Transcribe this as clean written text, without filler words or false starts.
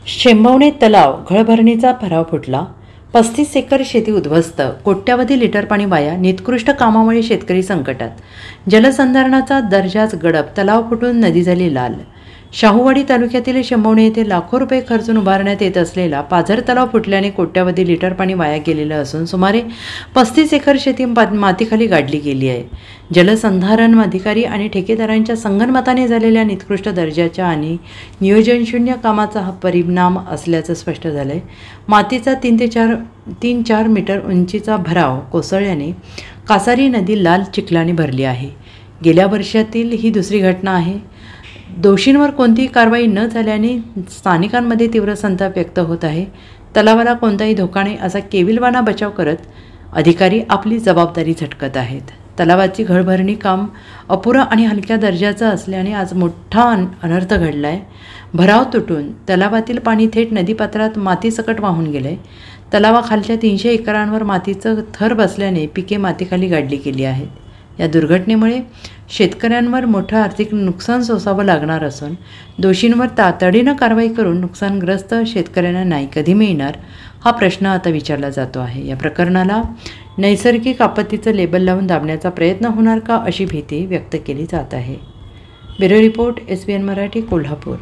शेंबवणे तलाव घळभरणीचा भराव फुटला. 35 एकर शेती उद्ध्वस्त. कोट्यावधी लिटर पाणी वाया. निकृष्ट कामामुळे शेतकरी संकटात. जलसंधारणाचा दर्जाच गडप. तलाव फुटून नदी झाली लाल. शाहूवाडी तालुक्यातील शेंबवणे येथे लाखो रुपये खर्चून उभारण्यात येत असलेला पाझर तलाव फुटल्याने कोट्यावधी लिटर पाणी वाया गेलेलं असून सुमारे 35 एकर शेती मातीखाली गाडली गेली आहे. जलसंधारण अधिकारी आणि ठेकेदारांच्या संगनमताने झालेल्या निकृष्ट दर्जाच्या आणि नियोजनशून्य कामाचा हा परिणाम असल्याचं स्पष्ट झालं आहे. मातीचा 3 ते 4 मीटर उंचीचा भराव कोसळल्याने कासारी नदी लाल चिखलाने भरली आहे. गेल्या वर्षातील ही दुसरी घटना आहे. दोषींवर कोणतीही कारवाई न झाल्याने स्थानिकांमध्ये तीव्र संताप व्यक्त होत आहे. तलावाला कोणताही धोका नाही असा केविलवाणा बचाव करत अधिकारी आपली जबाबदारी झटकत आहेत. तलावाची घळभरणी काम अपुरं आणि हलक्या दर्जाचं असल्याने आज मोठा अनर्थ घडला आहे. भराव तुटून तलावातील पाणी थेट नदीपात्रात मातीसकट वाहून गेलं आहे. तलावाखालच्या 300 एकरांवर मातीचं थर बसल्याने पिके मातीखाली गाडली गेली आहेत. या दुर्घटनेमुळे शेतकऱ्यांवर मोठं आर्थिक नुकसान सोसावं लागणार असून दोषींवर तातडीनं कारवाई करून नुकसानग्रस्त शेतकऱ्यांना न्याय कधी मिळणार हा प्रश्न आता विचारला जातो आहे. या प्रकरणाला नैसर्गिक आपत्तीचं लेबल लावून दाबण्याचा प्रयत्न होणार का अशी भीती व्यक्त केली जात आहे. Bureau report SBN Marathi Kolhapur.